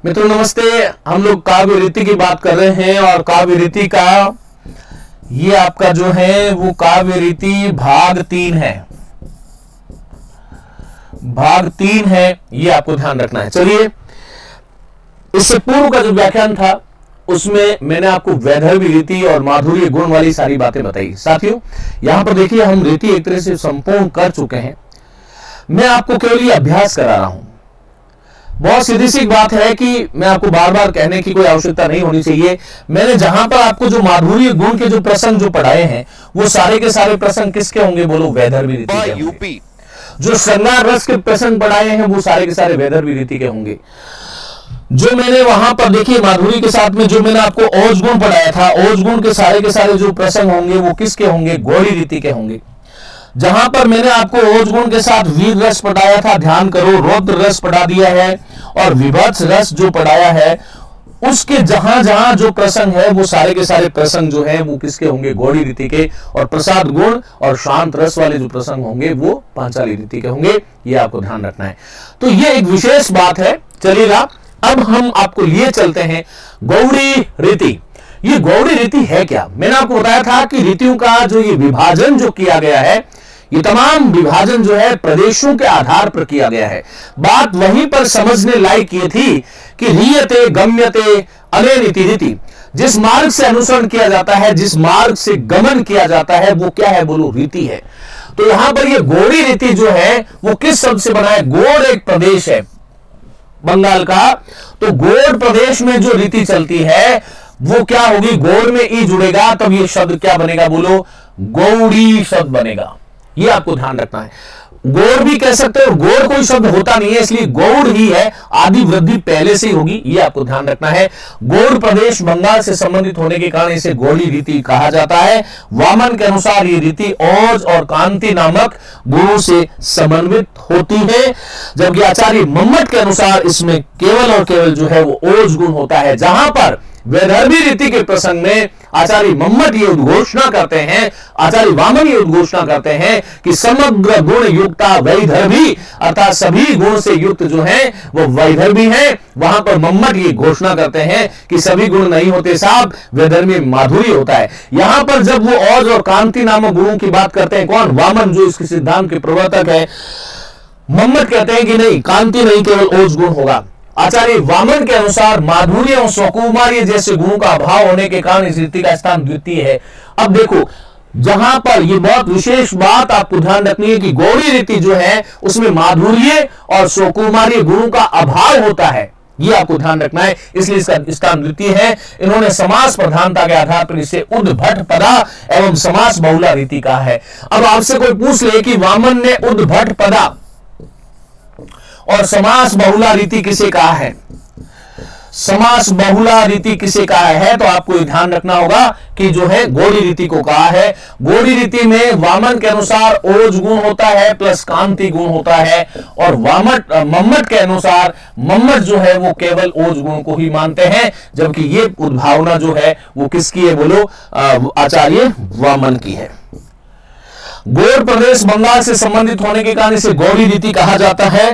मित्रों नमस्ते। हम लोग काव्य रीति की बात कर रहे हैं और काव्य रीति का ये आपका जो है वो काव्य रीति भाग 3 है। भाग 3 है, ये आपको ध्यान रखना है। चलिए, इससे पूर्व का जो व्याख्यान था उसमें मैंने आपको वैदर्भी रीति और माधुर्य गुण वाली सारी बातें बताई। साथियों, यहां पर देखिए हम रीति एक तरह से संपूर्ण कर चुके हैं। मैं आपको केवल ये अभ्यास करा रहा हूं। बहुत सीधी सी बात है कि मैं आपको बार बार कहने की कोई आवश्यकता नहीं होनी चाहिए। मैंने जहां पर आपको जो माधुर्य गुण के जो प्रसंग जो पढ़ाए हैं वो सारे के सारे प्रसंग किसके होंगे? बोलो, वैदर्भी रीति के होंगे। जो श्रृंगार रस के प्रसंग पढ़ाए हैं वो सारे के सारे वैदर्भी रीति के होंगे। जो मैंने वहां पर देखिए माधुरी के साथ में जो मैंने आपको ओज गुण पढ़ाया था, ओज गुण के सारे जो प्रसंग होंगे वो किसके होंगे? गौड़ी रीति के होंगे। जहां पर मैंने आपको ओज गुण के साथ वीर रस पढ़ाया था, ध्यान करो, रौद्र रस पढ़ा दिया है और विभत्स रस जो पढ़ाया है उसके जहां जहां जो प्रसंग है वो सारे के सारे प्रसंग जो है वो किसके होंगे? गौड़ी रीति के। और प्रसाद गुण और शांत रस वाले जो प्रसंग होंगे वो पांचाली रीति के होंगे। ये आपको ध्यान रखना है। तो ये एक विशेष बात है। चलिएगा, अब हम आपको लिए चलते हैं गौड़ी रीति। ये गौड़ी रीति है क्या? मैंने आपको बताया था कि रीतियों का जो ये विभाजन जो किया गया है, ये तमाम विभाजन जो है प्रदेशों के आधार पर किया गया है। बात वहीं पर समझने लायक ये थी कि रीयते गम्यते अनेनिति रीति, जिस मार्ग से अनुसरण किया जाता है, जिस मार्ग से गमन किया जाता है वो क्या है? बोलो, रीति है। तो यहां पर ये गौड़ी रीति जो है वो किस शब्द से बना है? गोड़ एक प्रदेश है बंगाल का, तो गोड़ प्रदेश में जो रीति चलती है वो क्या होगी? गोड़ में ई जुड़ेगा तब ये शब्द क्या बनेगा? बोलो, गौड़ी शब्द बनेगा। ये आपको ध्यान रखना है। गोड़ भी कह सकते हो, गोड़ कोई शब्द होता नहीं है इसलिए गौड़ ही है, आदि वृद्धि पहले से ही होगी। ये आपको ध्यान रखना है। गोड़ प्रदेश बंगाल से संबंधित होने के कारण इसे गौड़ी रीति कहा जाता है। वामन के अनुसार ये रीति ओज और कांति नामक गुणों से समन्वित होती है, जबकि आचार्य मम्मट के अनुसार इसमें केवल और केवल जो है वो ओज गुण होता है। जहां पर वैदर्भी रीति के प्रसंग में आचार्य मम्मट ये उद्घोषणा करते हैं, आचार्य वामन ये उद्घोषणा करते हैं कि समग्र गुण युक्ता वैदर्भी, अर्थात सभी गुण से युक्त जो है वो वैदर्भी है। वहां पर मम्मट ये घोषणा करते हैं कि सभी गुण नहीं होते साहब, वैदर्भी माधुरी होता है। यहां पर जब वो ओज और कांति नामक गुणों की बात करते हैं, कौन? वामन, जो इसके सिद्धांत के प्रवर्तक है। मम्मट कहते हैं कि नहीं, कांति नहीं, केवल ओज गुण होगा। आचार्य वामन के अनुसार माधुर्य और स्वकुमार्य जैसे गुणों का अभाव होने के कारण इस रीति का स्थान द्वितीय है। अब देखो, जहां पर ये बहुत विशेष बात आपको ध्यान रखनी है कि गौड़ी रीति जो है उसमें माधुर्य और स्वकुमार्य गुणों का अभाव होता है। ये आपको ध्यान रखना है, इसलिए इसका स्थान द्वितीय है। इन्होंने समास प्रधानता के आधार पर इसे उद्भट पदा एवं समास बहुला रीति कहा है। अब आपसे कोई पूछ ले कि वामन ने उद्भट पदा और समास बहुला रीति किसे कहा है? समास बहुला रीति किसे कहा है? तो आपको ध्यान रखना होगा कि जो है गौड़ी रीति को कहा है। गौड़ी रीति में वामन के अनुसार ओज गुण होता है प्लस कांति गुण होता है, और मम्मट के अनुसार मम्मट जो है वो केवल ओज गुण को ही मानते हैं, जबकि ये उद्भावना जो है वो किसकी है? बोलो, आचार्य वामन की है। गोड़ प्रदेश बंगाल से संबंधित होने के कारण इसे गौड़ी रीति कहा जाता है।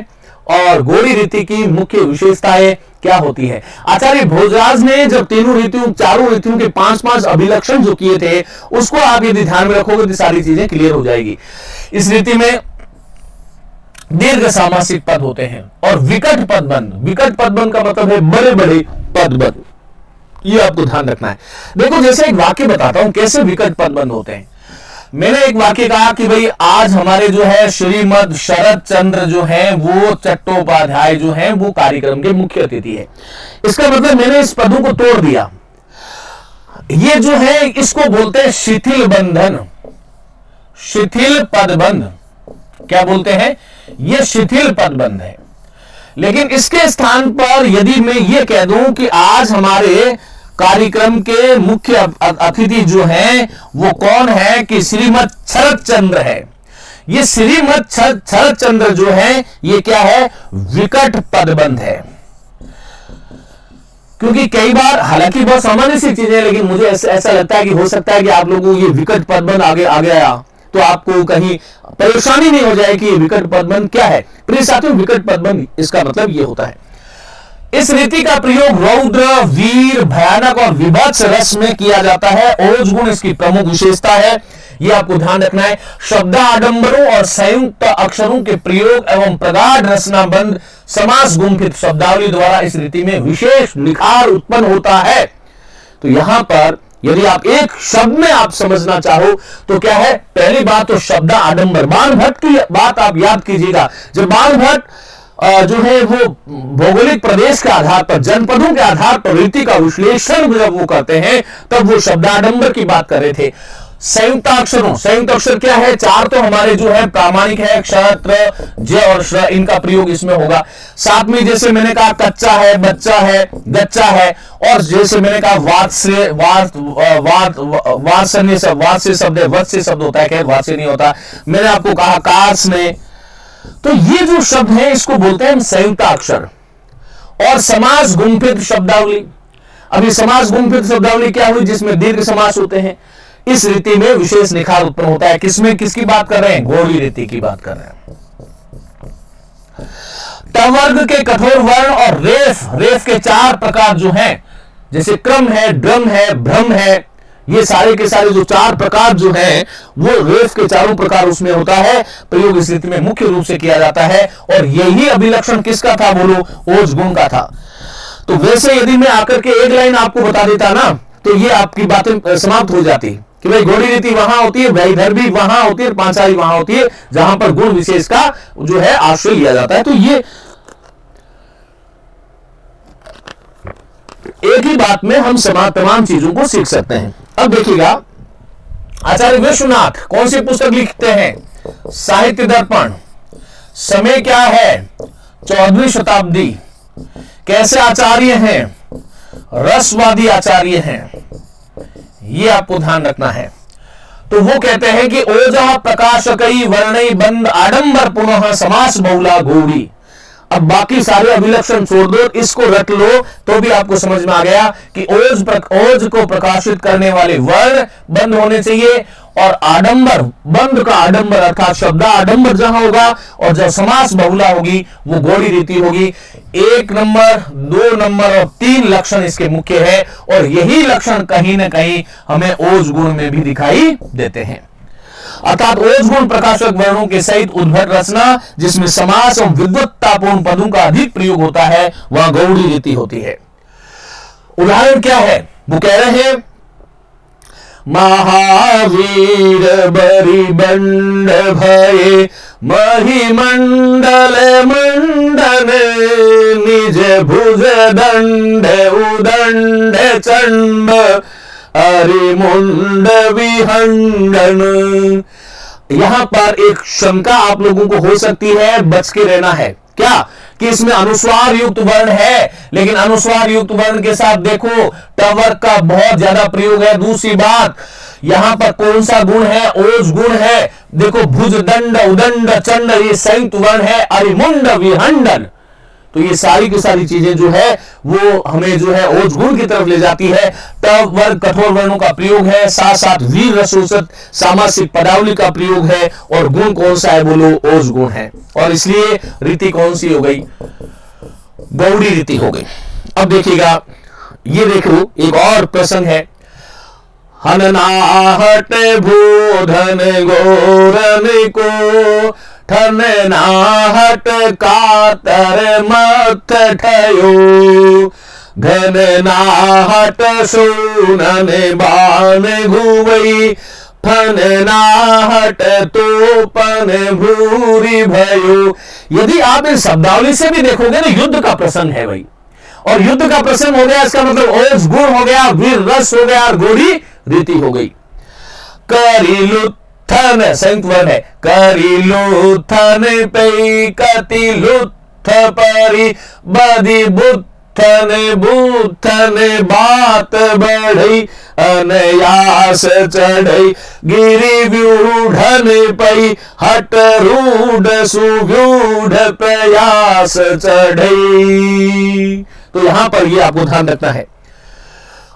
और गौड़ी रीति की मुख्य विशेषताएं क्या होती है? आचार्य भोजराज ने जब चारों रीतियों के 5-5 अभिलक्षण जो किए थे उसको आप यदि ध्यान में रखोगे तो सारी चीजें क्लियर हो जाएगी। इस रीति में दीर्घ सामासिक पद होते हैं और विकट पदबंध। विकट पदबंध का मतलब है बड़े बड़े पदबंध। ये आपको ध्यान रखना है। देखो, जैसे एक वाक्य बताता हूं कैसे विकट पदबंध होते हैं। मैंने एक वाक्य कहा कि भाई आज हमारे जो है श्रीमद शरद चंद्र जो है वो चट्टोपाध्याय जो है वो कार्यक्रम के मुख्य अतिथि है। इसका मतलब मैंने इस पदों को तोड़ दिया। ये जो है इसको बोलते हैं शिथिल बंधन, शिथिल पदबंध। क्या बोलते हैं? ये शिथिल पदबंध है। लेकिन इसके स्थान पर यदि मैं ये कह दूं कि आज हमारे कार्यक्रम के मुख्य अतिथि जो हैं वो कौन है? कि श्रीमद शरद चंद्र है। ये श्रीमद शरद चंद्र जो है ये क्या है? विकट पदबंध है। क्योंकि कई बार, हालांकि बहुत सामान्य सी चीजें, लेकिन मुझे ऐसा लगता है कि हो सकता है कि आप लोगों को ये विकट पदबंध आगे आ गया तो आपको कहीं परेशानी नहीं हो जाए कि ये विकट पदबंध क्या है। प्रिय साथियों, विकट पदबंध इसका मतलब ये होता है इस रीति का प्रयोग रौद्र, वीर, भयानक और विभत्स रस में किया जाता है। ओज गुण इसकी प्रमुख विशेषता है, यह आपको ध्यान रखना है। शब्दाडंबरों और संयुक्त अक्षरों के प्रयोग एवं प्रगाढ़ रचनाबंध समास गुंफित शब्दावली द्वारा इस रीति में विशेष निखार उत्पन्न होता है। तो यहां पर यदि आप एक शब्द में आप समझना चाहो तो क्या है, पहली बात तो शब्दा आडंबर। बाणभट्ट की बात आप याद कीजिएगा, जब बाणभट्ट जो है वो भौगोलिक प्रदेश के आधार पर, जनपदों के आधार पर रीति का विश्लेषण जब वो करते हैं तब वो शब्दाडंबर की बात कर रहे थे। संयुक्त अक्षरों, संयुक्त अक्षर क्या है, चार तो हमारे जो है प्रामाणिक है, क्षत्र, ज और श्र, इनका प्रयोग इसमें होगा। साथ में जैसे मैंने कहा कच्चा है, बच्चा है, गच्चा है, और जैसे मैंने कहा वात्स्य, वात्सन्य शब्द, वात्स्य शब्द है, वत्स्य शब्द होता है, खैर वात्स्य नहीं होता। मैंने आपको कहा कार्स में, तो ये जो शब्द है इसको बोलते हैं संयुक्त अक्षर। और समास गुंफित शब्दावली, अभी समास गुंफित शब्दावली क्या हुई, जिसमें दीर्घ समास होते हैं। इस रीति में विशेष निखार उत्पन्न होता है। किसमें, किसकी बात कर रहे हैं, गौड़ी रीति की बात कर रहे हैं। टवर्ग के कठोर वर्ण और रेफ, रेफ के चार प्रकार जो हैं, जैसे क्रम है, ड्रम है, भ्रम है, ये सारे के सारे जो चार प्रकार जो हैं वो रेफ के चारों प्रकार उसमें होता है। प्रयोग इस रीति में मुख्य रूप से किया जाता है। और यही अभिलक्षण किसका था, बोलो, ओज गुण का था। तो वैसे यदि मैं आकर के एक लाइन आपको बता देता ना तो ये आपकी बातें समाप्त हो जाती कि भाई गौड़ी रीति वहां होती है, वैधर्भी वहां होती है, पांचाली वहां होती है, जहां पर गुण विशेष का जो है आश्रय लिया जाता है। तो ये एक ही बात में हम तमाम चीजों को सीख सकते हैं। अब देखिएगा, आचार्य विश्वनाथ कौन सी पुस्तक लिखते हैं, साहित्य दर्पण। समय क्या है, 14वीं शताब्दी। कैसे आचार्य हैं, रसवादी आचार्य हैं, ये आपको ध्यान रखना है। तो वो कहते हैं कि ओजः प्रकाशकई वर्णई बंद आडंबर पुनः समास बहुला गौड़ी। अब बाकी सारे अभिलक्षण छोड़ दो, इसको रट लो तो भी आपको समझ में आ गया कि ओज को प्रकाशित करने वाले वर्ण बंद होने चाहिए, और आडंबर, बंद का आडंबर अर्थात शब्दा आडंबर जहां होगा और जब समास बहुला होगी वो गौड़ी रीति होगी। 1 नंबर, 2 नंबर और 3 लक्षण इसके मुख्य है, और यही लक्षण कहीं ना कहीं हमें ओज गुण में भी दिखाई देते हैं। अर्थात ओज गुण प्रकाशक वर्णों के सहित उद्भट रचना जिसमें समास और विद्वत्तापूर्ण पदों का अधिक प्रयोग होता है वह गौड़ी रीति होती है। उदाहरण क्या है, वो कह रहे हैं, महावीर बरी बंड भये महिमंडल मंडन निज भुज दंड उदंड चंड अरिमुंड विहंडन। यहां पर एक शंका आप लोगों को हो सकती है, बच के रहना है। क्या कि इसमें अनुस्वार युक्त वर्ण है, लेकिन अनुस्वार युक्त वर्ण के साथ देखो टवर्ग का बहुत ज्यादा प्रयोग है। दूसरी बात, यहां पर कौन सा गुण है, ओज गुण है। देखो भुज दंड उदंड चंड ये संयुक्त वर्ण है, अरिमुंड विहंडन। तो ये सारी की सारी चीजें जो है वो हमें जो है ओज गुण की तरफ ले जाती है। तब वर्ग कठोर वर्णों का प्रयोग है, साथ साथ वीर रसोसत सामासिक पदावली का प्रयोग है, और गुण कौन सा है, बोलो, ओज गुण है। और इसलिए रीति कौन सी हो गई, गौड़ी रीति हो गई। अब देखिएगा, ये देखो एक और प्रसंग है, हननाहट भूधन गोरन को ठन नाहट कातर मत ठयो घन नाहट सोनन बाण घुवई फन नाहट तोपन भूरी भयो। यदि आप इस शब्दावली से भी देखोगे ना, युद्ध का प्रसंग है भाई, और युद्ध का प्रसंग हो गया, इसका मतलब ओज गुण हो गया, वीर रस हो गया, और गौड़ी रीति हो गई। करिलु थन संयुक्त वर्ण है, करिलु थन पे कति लुत्थ परि बदि बुत्थन बुत्थन बात बढ़ई अनयास चढ़ई गिरि व्यूढ़न पई हट रूढ़ सुव्यूढ़ प्रयास चढ़ई। तो यहां पर ये आपको ध्यान रखना है।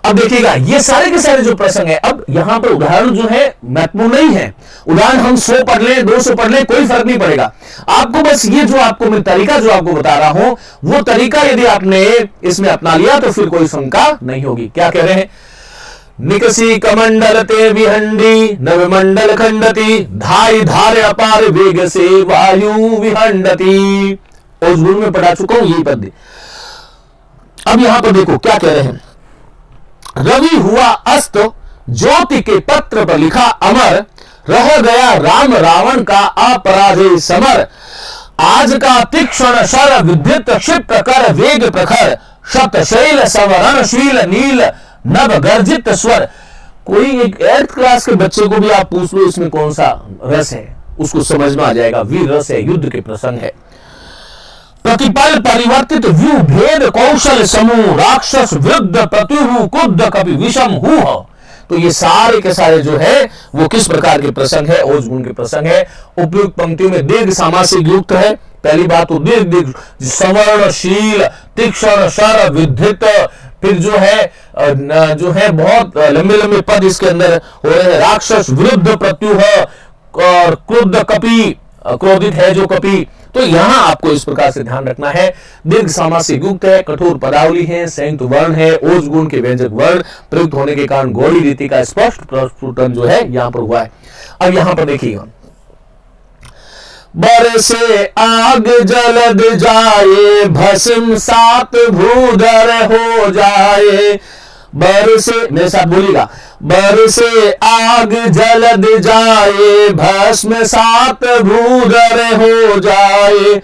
अब देखिएगा ये सारे के सारे जो प्रसंग है, अब यहां पर उदाहरण जो है महत्वपूर्ण नहीं है। उदाहरण हम 100 पढ़ लें, 200 पढ़ लें, कोई फर्क नहीं पड़ेगा। आपको बस ये जो आपको मैं तरीका जो आपको बता रहा हूं, वो तरीका यदि आपने इसमें अपना लिया तो फिर कोई शंका नहीं होगी। क्या कह रहे हैं? निकसी कमंडल ते विहंडी नवमंडल खंडती धाई धारे अपार वेग से वायु विहंडती। उस गुण में पढ़ा चुका हूं यही पद। अब यहां पर देखो क्या कह रहे हैं। रवि हुआ अस्त ज्योति के पत्र पर लिखा अमर, रह गया राम रावण का अपराजय समर। आज का तीक्ष्ण शर विद्युत क्षिप्र कर वेग प्रखर, शतशैल सवरणशील नील नभ गर्जित स्वर। कोई एक 8th क्लास के बच्चे को भी आप पूछ लो इसमें कौन सा रस है, उसको समझ में आ जाएगा। वीर रस है, युद्ध के प्रसंग है। प्रतिपल परिवर्तित व्यू भेद कौशल समूह, राक्षस वृद्ध प्रत्युहु कुद्ध कपि विषम हूह। तो ये सारे के सारे जो है वो किस प्रकार के प्रसंग है? ओज गुण के प्रसंग है। उपयुक्त पंक्तियों में दीर्घ सामासिक युक्त है। पहली बात तो दीर्घ सवर्णशील तीक्ष्ण शर विद्युत, फिर जो है बहुत लंबे लंबे पद इसके अंदर हो रहे हैं। राक्षस वृद्ध प्रत्युह और क्रुद्ध कपि, क्रोधित है जो कपि। तो यहां आपको इस प्रकार से ध्यान रखना है। दीर्घ सामासिक युक्त है, कठोर पदावली है, संयुक्त वर्ण है, ओज गुण के व्यंजक वर्ण प्रयुक्त होने के कारण गौड़ी रीति का स्पष्ट प्रस्फुटन जो है यहां पर हुआ है। अब यहां पर देखिएगा, बरसे आग जलद जाए भस्म सात भूधर हो जाए। बरसे, मेरे साथ बोलिएगा, बरसे आग जलद जाए भस्म सात भूधर हो जाए।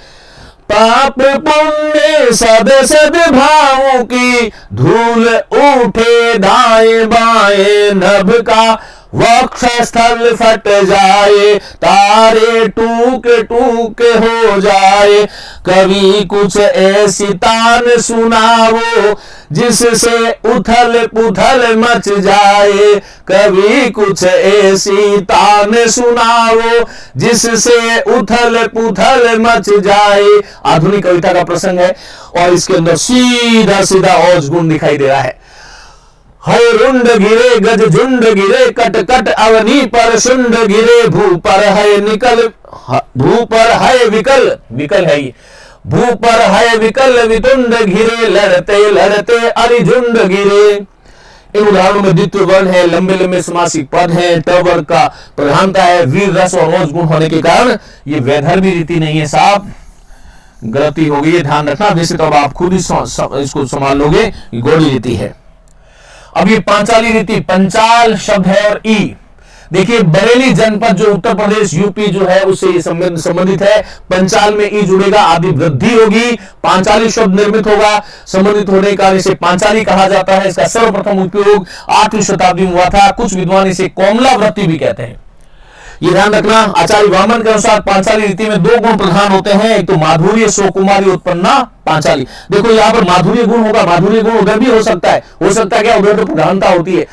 पाप पुण्य सद सद भावों की धूल उठे दाएं बाएं, नभ का वक्षस्थल फट जाए, तारे टूक टूक हो जाए। कभी कुछ ऐसी तान सुनावो जिससे उथल पुथल मच जाए। कभी कुछ ऐसी तान सुनावो जिससे उथल पुथल मच जाए। आधुनिक कविता का प्रसंग है और इसके अंदर सीधा सीधा ओज गुण दिखाई दे रहा है। है रुंड गिरे गज झुंड गिरे, कट कट अवनी पर शुंड गिरे। भू पर है निकल, भू पर है विकल, विकल है ये, भू पर है विकल वितुंड घिरे। लड़ते लड़ते अरिझुंड गिरे। इन उदाहरणों में द्वितीय वर्ण है, लंबे लंबे समासिक पद है, ट वर्ग का प्रधानता है, वीर रस और ओज गुण होने के कारण ये वैधर्भी रीति नहीं है। साहब गलती हो गई है, ध्यान रखना। वैसे तो अब आप खुद ही इसको संभाल लोगे, गौड़ी रीति है। अब ये पांचाली रीति, पंचाल शब्द है और ई। देखिए बरेली जनपद जो उत्तर प्रदेश यूपी जो है उससे ये संबंधित है। पंचाल में ई जुड़ेगा, आदि वृद्धि होगी, पांचाली शब्द निर्मित होगा। संबंधित होने का इसे पांचाली कहा जाता है। इसका सर्वप्रथम उपयोग 8वीं शताब्दी में हुआ था। कुछ विद्वान इसे कोमलावृत्ति भी कहते हैं। ये ध्यान रखना। आचार्य वामन के अनुसार पांचाली रीति में 2 गुण प्रधान होते हैं। एक तो माधुर्य सोकुमारी उत्पन्ना पांचाली। देखो यहाँ पर माधुर्य गुण होगा, माधुर्य गुण उधर भी हो सकता है क्या? उधर तो प्रधानता होती है,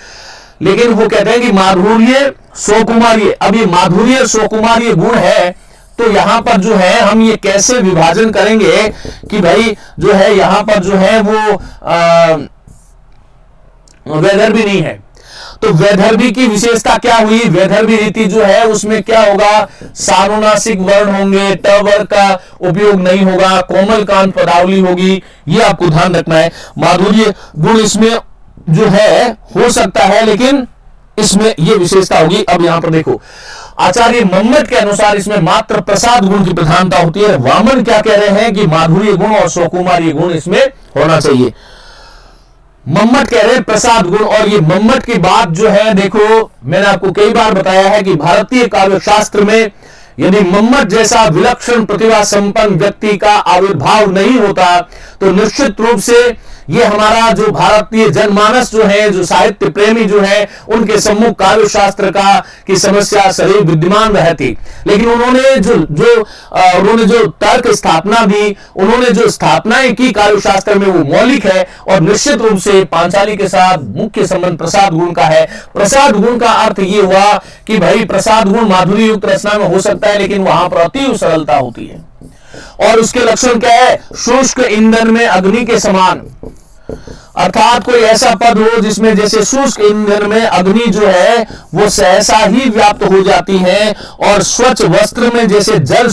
लेकिन वो कहते हैं कि माधुर्य सोकुमारी। अब ये माधुर्य सोकुमारी गुण है तो यहां पर जो है हम ये कैसे विभाजन करेंगे कि भाई जो है यहां पर जो है वो वैधर्भी नहीं है। तो वैधर्भी की विशेषता क्या हुई? वैधर्भी रीति जो है उसमें क्या होगा? सानुनासिक वर्ण होंगे, ट वर्ग का उपयोग नहीं होगा, कोमल कांत पदावली होगी। ये आपको ध्यान रखना है। माधुर्य गुण इसमें जो है हो सकता है, लेकिन इसमें ये विशेषता होगी। अब यहां पर देखो, आचार्य मम्मट के अनुसार इसमें मात्र प्रसाद गुण की प्रधानता होती है। वामन क्या कह रहे हैं कि माधुर्य गुण और सोकुमारी गुण इसमें होना चाहिए। मम्मट कह रहे हैं प्रसाद गुण। और ये मम्मट की बात जो है, देखो मैंने आपको कई बार बताया है कि भारतीय काव्य शास्त्र में यदि मम्मट जैसा विलक्षण प्रतिभा संपन्न व्यक्ति का आविर्भाव नहीं होता तो निश्चित रूप से ये हमारा जो भारतीय जनमानस जो है, जो साहित्य प्रेमी जो है, उनके सम्मुख काव्य शास्त्र की समस्या सदैव विद्यमान रहती। लेकिन उन्होंने जो तर्क स्थापना दी, उन्होंने जो स्थापनाएं की काव्य शास्त्र में, वो मौलिक है। और निश्चित रूप से पांचाली के साथ मुख्य संबंध प्रसाद गुण का है। प्रसाद गुण का अर्थ ये हुआ कि भाई प्रसाद गुण माधुर्य युक्त रचना में हो सकता है, लेकिन वहां पर अति सरलता होती है। और उसके लक्षण क्या है? शुष्क ईंधन में अग्नि के समान। अर्थात कोई ऐसा पद हो जिसमें जैसे शुष्क ईंधन में अग्नि जो है वो सहसा ही व्याप्त हो जाती है, और स्वच्छ वस्त्र में जैसे जल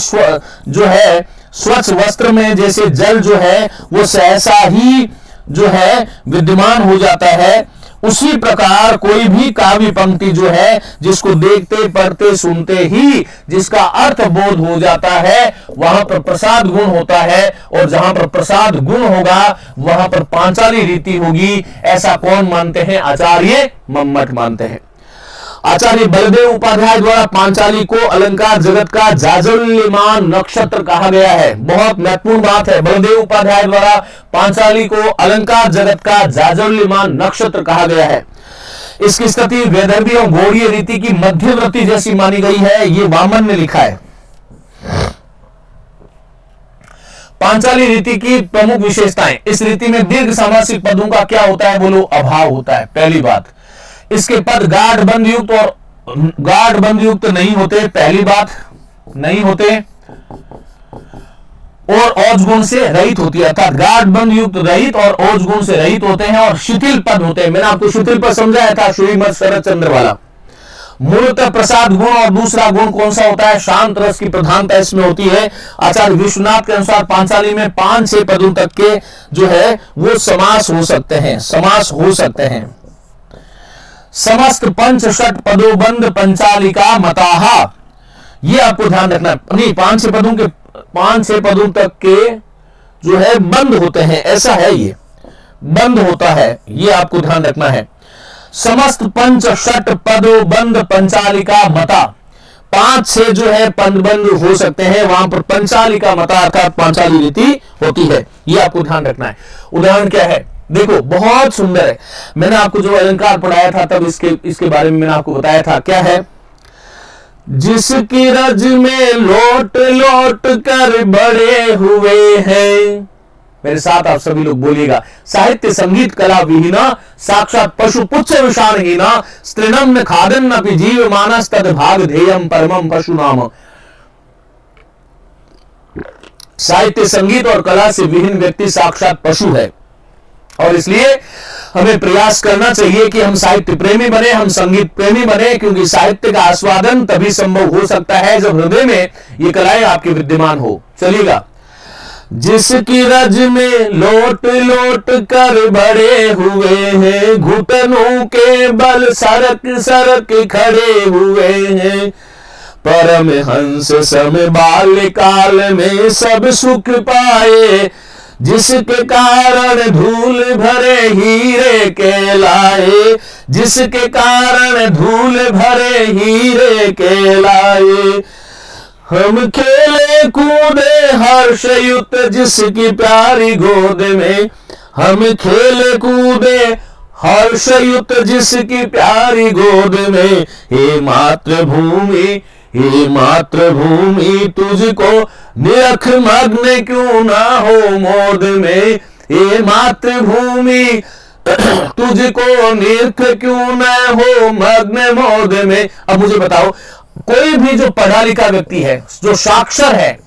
जो है, स्वच्छ वस्त्र में जैसे जल जो है वो सहसा ही जो है विद्यमान हो जाता है, उसी प्रकार कोई भी काव्य पंक्ति जो है जिसको देखते पढ़ते सुनते ही जिसका अर्थ बोध हो जाता है, वहां पर प्रसाद गुण होता है, और जहां पर प्रसाद गुण होगा वहां पर पांचाली रीति होगी। ऐसा कौन मानते हैं? आचार्य मम्मट मानते हैं। आचार्य बलदेव उपाध्याय द्वारा पांचाली को अलंकार जगत का जाज्वल्यमान नक्षत्र कहा गया है। बहुत महत्वपूर्ण बात है, बलदेव उपाध्याय द्वारा पांचाली को अलंकार जगत का जाज्वल्यमान नक्षत्र कहा गया है। इसकी स्थिति वैदर्भी और गौड़ीय रीति की मध्यवर्ती जैसी मानी गई है, ये वामन ने लिखा है। पांचाली रीति की प्रमुख विशेषताएं, इस रीति में दीर्घ समासिक पदों का क्या होता है? बोलो, अभाव होता है। पहली बात, इसके पद गाढ़ बंद युक्त और गाढ़ बंद युक्त नहीं होते, पहली बात नहीं होते, और औज गुण से रहित होती है, अर्थात गाढ़ बंद युक्त रहित और औज गुण से रहित होते हैं, और शिथिल पद होते हैं। मैंने आपको शिथिल पद समझाया था, श्रीमद शरद चंद्र वाला। मूलतः प्रसाद गुण, और दूसरा गुण कौन सा होता है? शांत रस की प्रधानता इसमें होती है। आचार्य विश्वनाथ के अनुसार पांचाली में 5-6 पदों तक के जो है वो समास हो सकते हैं, समास हो सकते हैं। समस्त पंच षट पदोबंद पंचालिका मताहा, ये आपको ध्यान रखना है। नहीं, 5-6 पदों तक के जो है बंद होते हैं, ऐसा है, ये बंद होता है, ये आपको ध्यान रखना है। समस्त पंच षट पदोबंद पंचालिका मता, 5-6 जो है पद बंद हो सकते हैं, वहां पर पंचालिका मता अर्थात पांचाली रीति होती है, ये आपको ध्यान रखना है। उदाहरण क्या है? देखो, बहुत सुंदर है। मैंने आपको जो अलंकार पढ़ाया था तब इसके बारे में मैंने आपको बताया था, क्या है? जिसकी रज में लोट लोट कर बड़े हुए हैं, मेरे साथ आप सभी लोग बोलिएगा, साहित्य संगीत कला विहीना, साक्षात पशु पुच्छ विषाणहीना, स्त्रीणम न खादन न जीव मानस तद भाग ध्येयम परमम पशु नाम। साहित्य संगीत और कला से विहीन व्यक्ति साक्षात पशु है, और इसलिए हमें प्रयास करना चाहिए कि हम साहित्य प्रेमी बने, हम संगीत प्रेमी बने, क्योंकि साहित्य का आस्वादन तभी संभव हो सकता है जब हृदय में ये कलाएं आपके विद्यमान हो। चलिएगा, जिसकी रज में लोट लोट कर बड़े हुए हैं, घुटनों के बल सरक सरक खड़े हुए हैं, परमहंस सम बाल्यकाल में सब सुख पाए, जिसके कारण धूल भरे हीरे कहलाए, जिसके कारण धूल भरे हीरे कहलाए। हम खेले कूदे हर्षयुत जिसकी प्यारी गोद में, हम खेले कूदे हर्षयुत जिसकी प्यारी गोद में, हे मातृभूमि हे मातृभूमि तुझको निरख मग्न क्यों ना हो मोद में, हे मातृभूमि तुझको निरख क्यों ना हो मग्न मोद में। अब मुझे बताओ, कोई भी जो पढ़ा लिखा व्यक्ति है, जो साक्षर है,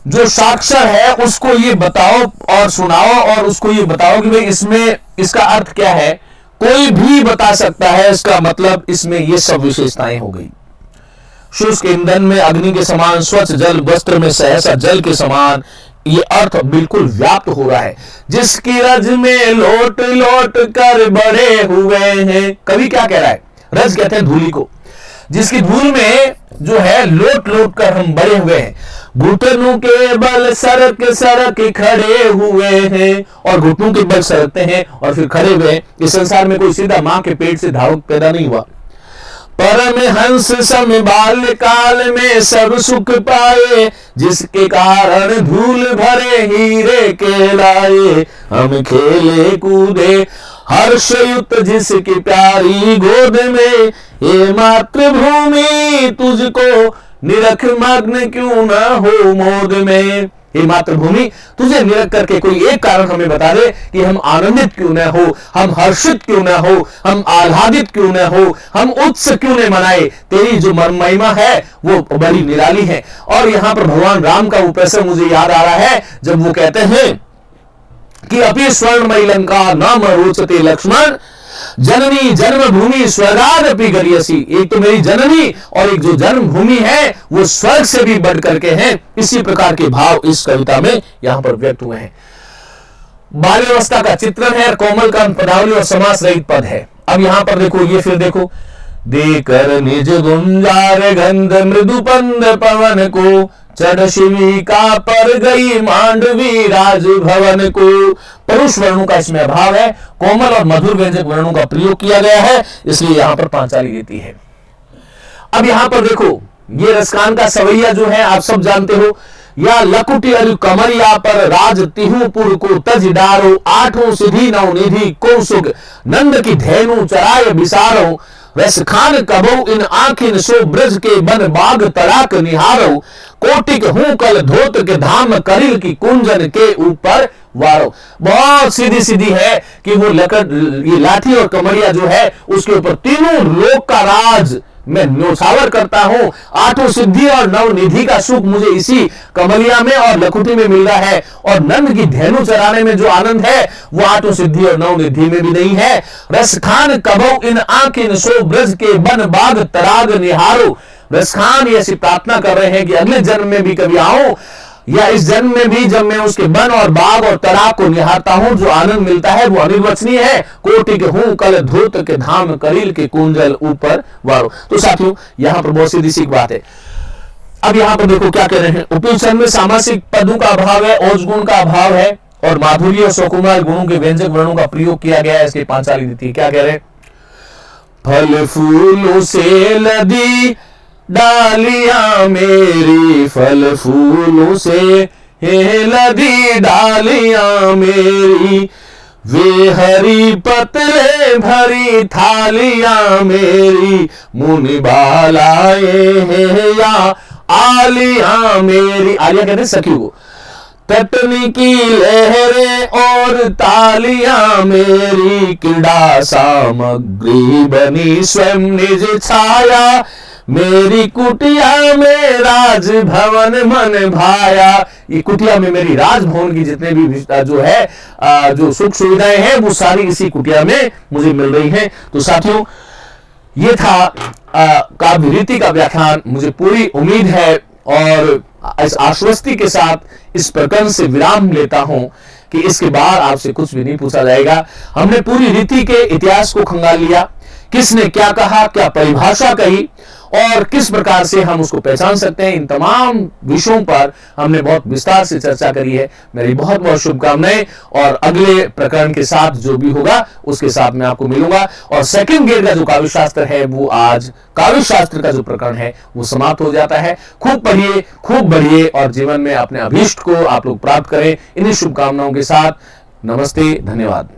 जो साक्षर है, उसको ये बताओ और सुनाओ, और उसको ये बताओ कि भाई इसमें इसका अर्थ क्या है। कोई भी बता सकता है इसका मतलब, इसमें ये सब विशेषताएं हो गई। शुष्क ईंधन में अग्नि के समान, स्वच्छ जल वस्त्र में सहसा जल के समान, ये अर्थ बिल्कुल व्याप्त हो रहा है। जिसकी रज में लोट लोट कर बड़े हुए हैं, कवि क्या कह रहा है? रज कहते हैं धूली को, जिसकी धूल में जो है लोट लोट कर हम बड़े हुए हैं, घुटनों के बल सरक सरक खड़े हुए हैं, और घुटनों के बल सरकते हैं और फिर खड़े हुए हैं। इस संसार में कोई सीधा मां के पेट से धावक पैदा नहीं हुआ। परमहंस सम बाल्यकाल में सब सुख पाए, जिसके कारण धूल भरे हीरे कहलाए। हम खेले कूदे हर्षयुत जिसकी प्यारी गोद में, हे मातृभूमि तुझको निरख मग्न क्यों न हो मोद में। हे मातृभूमि, तुझे निरख करके कोई एक कारण हमें बता दे कि हम आनंदित क्यों न हो, हम हर्षित क्यों न हो, हम आह्लादित क्यों न हो, हम उत्सव क्यों न मनाए। तेरी जो महिमा है वो बड़ी निराली है। और यहां पर भगवान राम का वो प्रसंग मुझे याद आ रहा है, जब वो कहते हैं कि अपि स्वर्णमयी लंका नाम रोचते लक्ष्मण, जननी जन्मभूमि स्वर्गादपि गरियसी। एक तो मेरी जननी और एक जो जन्मभूमि है वो स्वर्ग से भी बढ़ करके है। इसी प्रकार के भाव इस कविता में यहां पर व्यक्त हुए हैं। बाल्यावस्था का चित्रण है, कोमल का पदावली और समास रहित पद है। अब यहां पर देखो, ये फिर देखो, देकर निज गुंजार गंध मृदु पंद पवन को, चढ़ शिविका पर गई मांडवी राजभवन को। परुष वर्णों का इसमें अभाव है, कोमल और मधुर व्यंजक वर्णों का प्रयोग किया गया है, इसलिए यहां पर पांचाली देती है। अब यहां पर देखो, ये रसकान का सवैया जो है आप सब जानते हो, या लकुटी अरु कमरिया पर राज तिहुपुर को तज डारो, आठों सिद्धि नौ निधि कौसुक नंद की धेनु चराय बिसारो, वैस खान कबो इन आखिन सो ब्रज के बन बाग तड़ाक निहारो, कोटिक हूं कल धोत के धाम करिल की कुंजन के ऊपर वारो। बहुत सीधी सीधी है कि वो ये लाठी और कमरिया जो है उसके ऊपर तीनों लोक का राज मैं न्योछावर करता हूं, आठों सिद्धि और नव निधि का सुख मुझे इसी कमलिया में और लखुटी में मिल रहा है, और नंद की धेनु चराने में जो आनंद है वो आठों सिद्धि और नव निधि में भी नहीं है। रस खान कबो इन आंखिन सो ब्रज के बन बाग तराग निहारो। रस खान ये ऐसी प्रार्थना कर रहे हैं कि अगले जन्म में भी कभी आऊं, या इस जन्म में भी जब मैं उसके वन और बाग और तराग को निहारता हूं, जो आनंद मिलता है वो अनिर्वचनीय है। कोटि के हूं कल धूत के धाम करील के कुंजल ऊपर वारो। तो साथियों यहां पर बहुत सीधी सी बात है। अब यहां पर देखो क्या कह रहे हैं, उपयुक्त में सामासिक पदों का अभाव है, ओज गुण का अभाव है, और माधुर्य और सकुमार गुणों के व्यंजक वर्णों का प्रयोग किया गया है। इसके पांचाली देती है। क्या कह रहे हैं, फल फूलों से लदी डालियां मेरी, फल फूलों से लदी डालियां मेरी, वे हरी पतले भरी थालियां मेरी, मुनि बालाए हैं या आलियां मेरी। आलिया कहते हैं सखी को। तटनी की लहरें और तालियां मेरी, क्रीड़ा सामग्री बनी स्वयं निज छाया, मेरी कुटिया में राजभवन मन भाया। ये कुटिया में मेरी राजभवन की जितने भी जो है जो सुख सुविधाएं हैं वो सारी इसी कुटिया में मुझे मिल रही हैं। तो साथियों ये था काव्य रीति का व्याख्यान। मुझे पूरी उम्मीद है और इस आश्वस्ति के साथ इस प्रकरण से विराम लेता हूं कि इसके बाद आपसे कुछ भी नहीं पूछा जाएगा। हमने पूरी रीति के इतिहास को खंगाल लिया, किसने क्या कहा, क्या परिभाषा कही और किस प्रकार से हम उसको पहचान सकते हैं। इन तमाम विषयों पर हमने बहुत विस्तार से चर्चा करी है। मेरी बहुत बहुत शुभकामनाएं, और अगले प्रकरण के साथ जो भी होगा उसके साथ मैं आपको मिलूंगा। और सेकंड ग्रेड का जो काव्य शास्त्र है वो आज काव्य शास्त्र का जो प्रकरण है वो समाप्त हो जाता है। खूब पढ़िए, खूब बढ़िए और जीवन में अपने अभीष्ट को आप लोग प्राप्त करें। इन्हीं शुभकामनाओं के साथ नमस्ते, धन्यवाद।